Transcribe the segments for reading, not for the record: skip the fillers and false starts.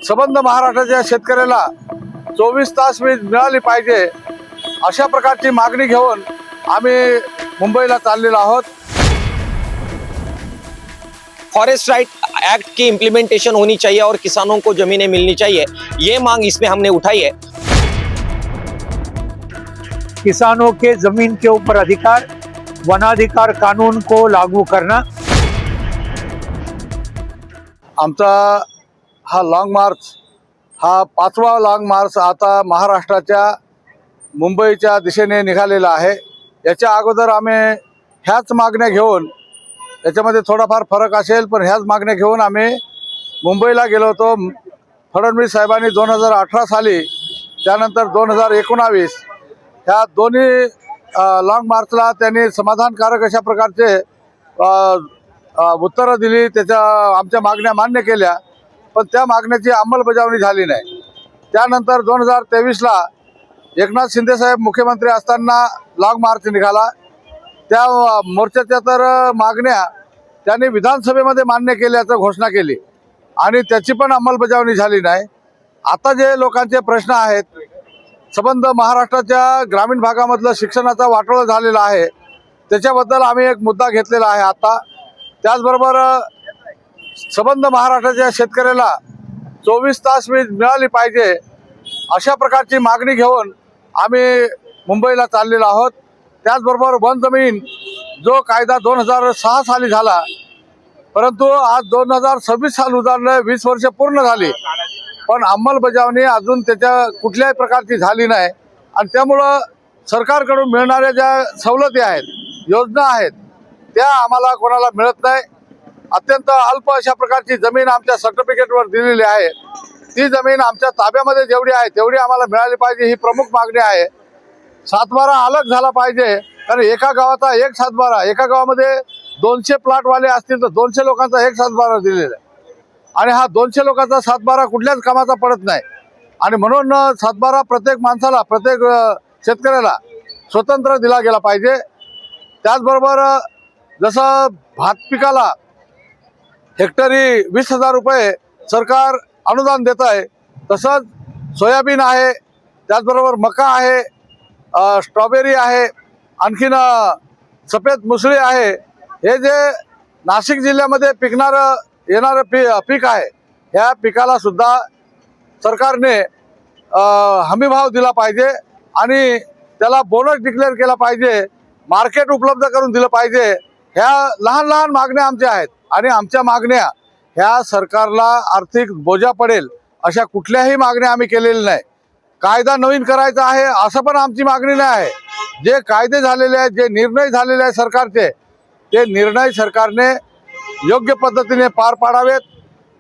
संबंध महाराष्ट्राच्या शेतकऱ्याला 24 तास वीज मिळाली पाहिजे अशा प्रकारची मागणी घेऊन आम्ही मुंबईला चाललेलो आहोत। फॉरेस्ट राइट एक्ट की इम्प्लीमेंटेशन होनी चाहिए और किसानों को जमीनें मिलनी चाहिए, ये मांग इसमें हमने उठाई है। किसानों के जमीन के ऊपर अधिकार, वनाधिकार कानून को लागू करना। आमचा हा लॉन्ग मार्च हा 5वा लॉन्ग मार्च आता महाराष्ट्राच्या मुंबईच्या दिशेने निघालेला आहे। याच्या अगोदर आम्ही ह्याच मागण्या घेऊन, याच्यामध्ये थोडाफार फरक असेल पण ह्याच मागण्या घेऊन आम्ही मुंबईला गेलो होतो। फडणवीस साहेबांनी 2018 साली, त्यानंतर 2019 ह्या दोन्ही लॉन्ग मार्चला त्यांनी समाधानकारक अशा प्रकारचे उत्तरं दिली, त्याच्या आमच्या मागण्या मान्य केल्या, पण त्या मागण्याची अंमलबजावणी झाली नाही। त्यानंतर 2023ला एकनाथ शिंदे साहेब मुख्यमंत्री असताना लॉन्ग मार्च निघाला। त्या मोर्चाच्या तर मागण्या त्यांनी विधानसभेमध्ये मान्य केल्याचं घोषणा केली आणि त्याची पण अंमलबजावणी झाली नाही। आता जे लोकांचे प्रश्न आहेत, संबंध महाराष्ट्राच्या ग्रामीण भागामधलं शिक्षणाचा वाटोळा झालेला आहे, त्याच्याबद्दल आम्ही एक मुद्दा घेतलेला आहे आता। त्याचबरोबर संबंध महाराष्ट्राच्या शेतकऱ्याला 24 तास वीज मिळाली पाहिजे अशा प्रकारची मागणी घेऊन आम्ही मुंबईला चाललेलो आहोत। त्याचबरोबर वन जमीन जो कायदा 2006 साली झाला, परंतु आज 2026 साल उजाडलं, 20 वर्ष पूर्ण झाली, पण अंमलबजावणी अजून त्याच्या कुठल्याही प्रकारची झाली नाही आणि त्यामुळं सरकारकडून मिळणाऱ्या ज्या सवलती आहेत, योजना आहेत, त्या आम्हाला कोणाला मिळत नाही। अत्यंत अल्प अशा प्रकारची जमीन आमच्या सर्टिफिकेटवर दिलेली आहे। ती जमीन आमच्या ताब्यामध्ये जेवढी आहे तेवढी आम्हाला मिळाली पाहिजे, ही प्रमुख मागणी आहे। सातबारा अलग झाला पाहिजे, कारण एका गावाचा एक सातबारा, एका गावामध्ये 200 प्लॉटवाले असतील तर 200 लोकांचा एक सातबारा दिलेला आहे आणि हा 200 लोकांचा सातबारा कुठल्याच कामाचा पडत नाही आणि म्हणून सातबारा प्रत्येक माणसाला, प्रत्येक शेतकऱ्याला स्वतंत्र दिला गेला पाहिजे। त्याचबरोबर जसं भात पिकाला हेक्टरी 20,000 रुपये सरकार अनुदान देत आहे, तसंच सोयाबीन आहे, त्याचबरोबर मका आहे, स्ट्रॉबेरी आहे, आणखीन सफेद मुसळी आहे। हे जे नाशिक जिल्ह्यामध्ये येणारं पीक आहे, ह्या पिकाला सुद्धा सरकारने हमीभाव दिला पाहिजे आणि त्याला बोनस डिक्लेअर केला पाहिजे, मार्केट उपलब्ध करून दिलं पाहिजे। ह्या लहान लहान मागण्या आमच्या आहेत आणि आमच्या मागण्या ह्या सरकारला आर्थिक बोजा पडेल अशा कुठल्याही मागण्या आम्ही केलेल्या नाही। कायदा नवीन करायचा आहे असं पण आमची मागणी नाही आहे। जे कायदे झालेले आहेत, जे निर्णय झालेले आहेत सरकारचे, ते निर्णय सरकारने योग्य पद्धतीने पार पाडावेत,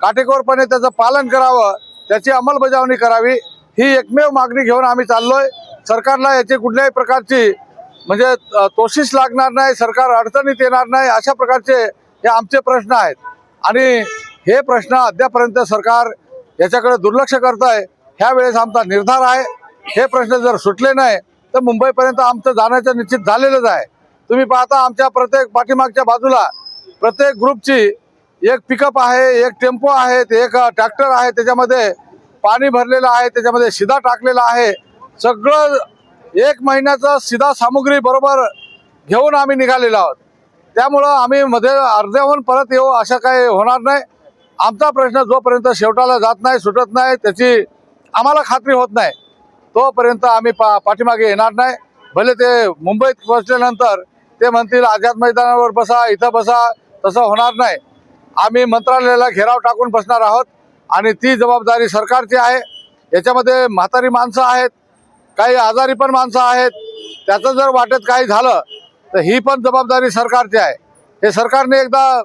काटेकोरपणे त्याचं पालन करावं, त्याची अंमलबजावणी करावी, ही एकमेव मागणी घेऊन आम्ही चाललोय। सरकारला याची कुठल्याही प्रकारची म्हणजे तोशीस लागणार नाही, सरकार अडचणीत येणार नाही, अशा प्रकारचे हे आमचे प्रश्न आहेत आणि हे प्रश्न अद्यापर्यंत सरकार याच्याकडे दुर्लक्ष करत आहे। ह्या वेळेस आमचा निर्धार आहे, हे प्रश्न जर सुटले नाही तर मुंबईपर्यंत आमचं जाण्याचं निश्चित झालेलंच आहे। तुम्ही पाहता आमच्या प्रत्येक पाठीमागच्या बाजूला प्रत्येक ग्रुपची एक पिकअप आहे, एक टेम्पो आहे, एक ट्रॅक्टर आहे, त्याच्यामध्ये पाणी भरलेलं आहे, त्याच्यामध्ये शिधा टाकलेला आहे। सगळं 1 महिन्याचं शिधा सामुग्री बरोबर घेऊन आम्ही निघालेलो आहोत। त्यामुळं आम्ही मध्ये अर्ध्याहून परत येऊ अशा काही होणार नाही। आमचा प्रश्न जोपर्यंत शेवटाला जात नाही, सुटत नाही, त्याची आम्हाला खात्री होत नाही, तोपर्यंत आम्ही पाठीमागे येणार नाही। भले ते मुंबईत पोहोचल्यानंतर ते म्हणतील आझाद मैदानावर बसा, इथं बसा, तसं होणार नाही। आम्ही मंत्रालयाला घेराव टाकून बसणार आहोत आणि ती जबाबदारी सरकारची आहे। याच्यामध्ये म्हातारी माणसं आहेत, काही आजारी पण माणसं आहेत, त्याचं जर वाटेत काही झालं तर ही पण जबाबदारी सरकारची आहे। हे सरकारने एकदा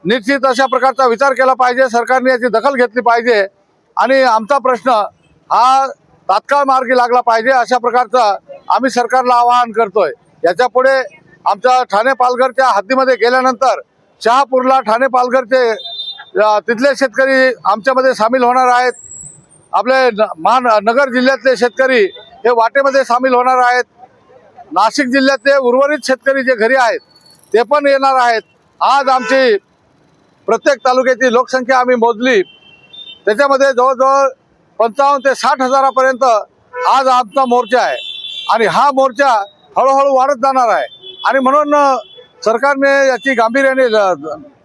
निश्चित अशा प्रकारचा विचार केला पाहिजे, सरकारने याची दखल घेतली पाहिजे आणि आमचा प्रश्न हा तात्काळ मार्गी लागला पाहिजे, अशा प्रकारचा आम्ही सरकारला आवाहन करतोय। याच्या पुढे आमच्या ठाणे पालघरच्या हद्दीमध्ये गेल्यानंतर शहापूरला ठाणे पालघरचे तिथले शेतकरी आमच्यामध्ये सामील होणार आहेत। आपले नगर जिल्ह्यातले शेतकरी हे वाटेमध्ये सामील होणार आहेत। नाशिक जिल्ह्यातले उर्वरित शेतकरी जे घरी आहेत ते पण येणार आहेत। आज आमची प्रत्येक तालुक्याची लोकसंख्या आम्ही मोजली त्याच्यामध्ये जवळजवळ 55 ते 60 हजारापर्यंत आज आमचा मोर्चा आहे आणि हा मोर्चा हळूहळू वाढत जाणार आहे आणि म्हणून सरकारने याची गांभीर्याने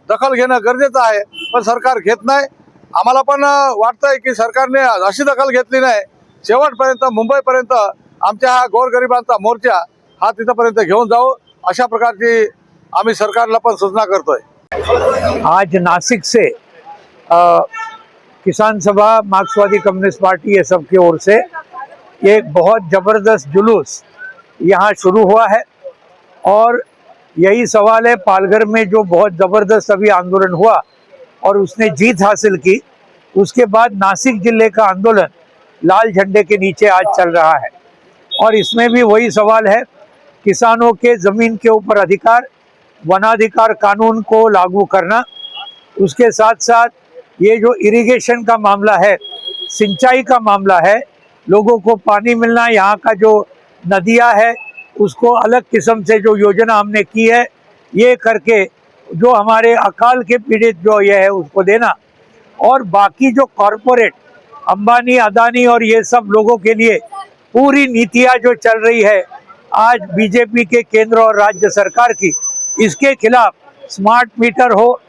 दखल घेणं गरजेचं आहे, पण सरकार घेत नाही. आम्हाला पण वाटतंय की सरकारने अशी दखल घेतली नाही. शेवटपर्यंत मुंबईपर्यंत आमच्या हा गोरगरिबांचा मोर्चा हा तिथपर्यंत घेऊन जाऊ, अशा प्रकारची आम्ही सरकारला पण सूचना करतोय. आज नासिक से किसान सभा, मार्क्सवादी कम्युनिस्ट पार्टी, ये सब की ओर से एक बहुत ज़बरदस्त जुलूस यहाँ शुरू हुआ है और यही सवाल है, पालघर में जो बहुत ज़बरदस्त अभी आंदोलन हुआ और उसने जीत हासिल की, उसके बाद नासिक जिले का आंदोलन लाल झंडे के नीचे आज चल रहा है और इसमें भी वही सवाल है, किसानों के ज़मीन के ऊपर अधिकार, वनाधिकार कानून को लागू करना, उसके साथ साथ ये जो इरिगेशन का मामला है, सिंचाई का मामला है, लोगों को पानी मिलना, यहाँ का जो नदियाँ है उसको अलग किस्म से जो योजना हमने की है ये करके जो हमारे अकाल के पीड़ित जो ये है उसको देना, और बाकी जो कॉरपोरेट अंबानी, अदानी और ये सब लोगों के लिए पूरी नीतियाँ जो चल रही है आज बीजेपी के केंद्र और राज्य सरकार की, इसके खिलाफ स्मार्ट मीटर हो,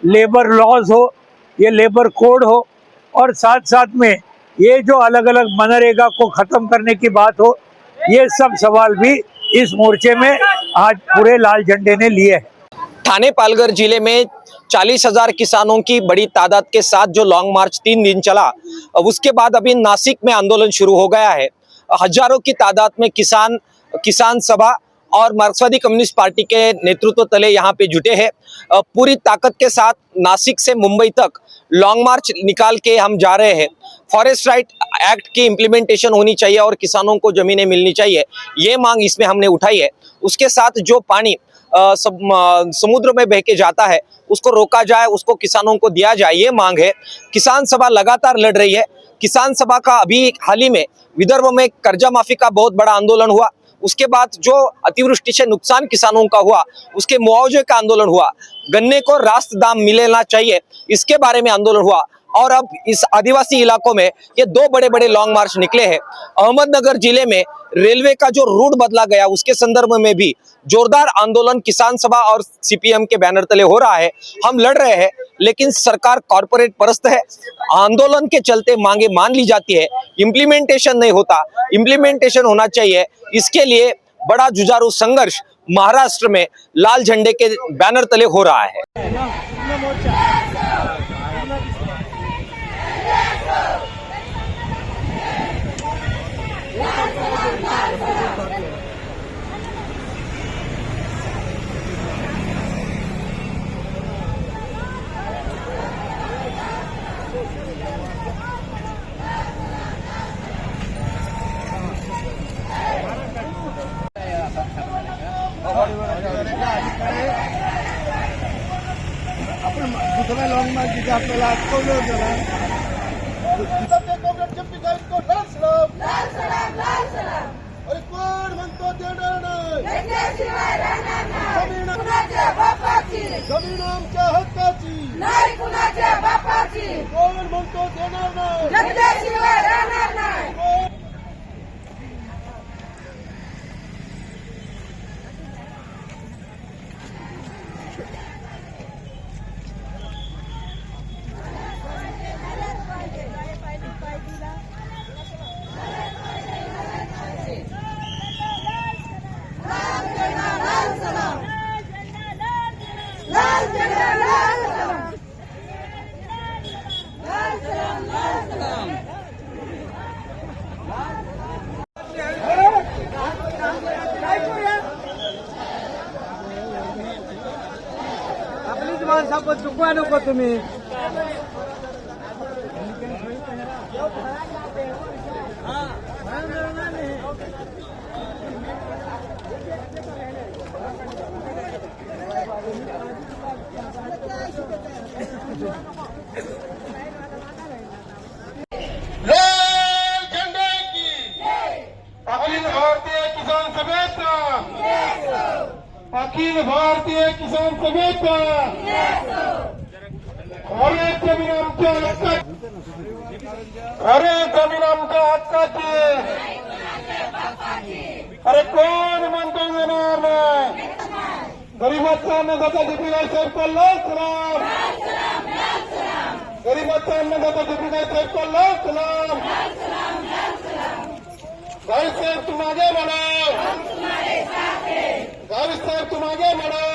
लेबर लॉज हो, ये लेबर कोड हो, और साथ साथ में ये जो अलग अलग मनरेगा को ख़त्म करने की बात हो, ये सब सवाल भी इस मोर्चे में आज पूरे लाल झंडे ने लिए हैं। थाने पालघर जिले में 40,000 किसानों की बड़ी तादाद के साथ जो लॉन्ग मार्च 3 दिन चला, उसके बाद अभी नासिक में आंदोलन शुरू हो गया है। हजारों की तादाद में किसान सभा और मार्क्सवादी कम्युनिस्ट पार्टी के नेतृत्व तले यहाँ पे जुटे हैं। पूरी ताकत के साथ नासिक से मुंबई तक लॉन्ग मार्च निकाल के हम जा रहे हैं। फॉरेस्ट राइट एक्ट की इम्प्लीमेंटेशन होनी चाहिए और किसानों को ज़मीनें मिलनी चाहिए, ये मांग इसमें हमने उठाई है। उसके साथ जो पानी समुद्र में बह के जाता है उसको रोका जाए, उसको किसानों को दिया जाए, ये मांग है। किसान सभा लगातार लड़ रही है। किसान सभा का अभी हाल ही में विदर्भ में कर्जा माफी का बहुत बड़ा आंदोलन हुआ, उसके बाद जो अतिवृष्टि से नुकसान किसानों का हुआ उसके मुआवजे का आंदोलन हुआ, गन्ने को रास्त दाम मिलना चाहिए, इसके बारे में आंदोलन हुआ। और अब इस आदिवासी इलाकों में ये 2 बड़े बड़े लॉन्ग मार्च निकले हैं। अहमदनगर जिले में रेलवे का जो रूट बदला गया उसके संदर्भ में भी जोरदार आंदोलन किसान सभा और सीपीएम के बैनर तले हो रहा है। हम लड़ रहे हैं लेकिन सरकार कॉर्पोरेट परस्त है। आंदोलन के चलते मांगे मान ली जाती है, इम्प्लीमेंटेशन नहीं होता। इम्प्लीमेंटेशन होना चाहिए, इसके लिए बड़ा जुझारू संघर्ष महाराष्ट्र में लाल झंडे के बैनर तले हो रहा है। आपण दुसरा लॉंग मार्च जिथे आपल्याला अटकवलं होतं ना, अरे कोण म्हणतो देणार नाही, जमीन आमच्या हक्काची नाही, कुणाच्या बापाची, कोण म्हणतो देणार नाही। आपलीच माणसं पण चुकवा नको तुम्ही। लाल झंडे की अखिल भारतीय किसान सभेचा, अखिल भारतीय किसान सभेचा, और एक जमीन आमच्या हक्काची। अरे जमीन आमच्या हक्काची. अरे कोण म्हणतो येणार नाही. गरीबाचा अन्नदाता दीपिका साहेब लाख सलाम. गरीबाचा अन्नदाता दीपिका साहेब लाख सलाम. गावित साहेब तुम आगे बढ़ो. गावित साहेब तुम आगे बढ़ो.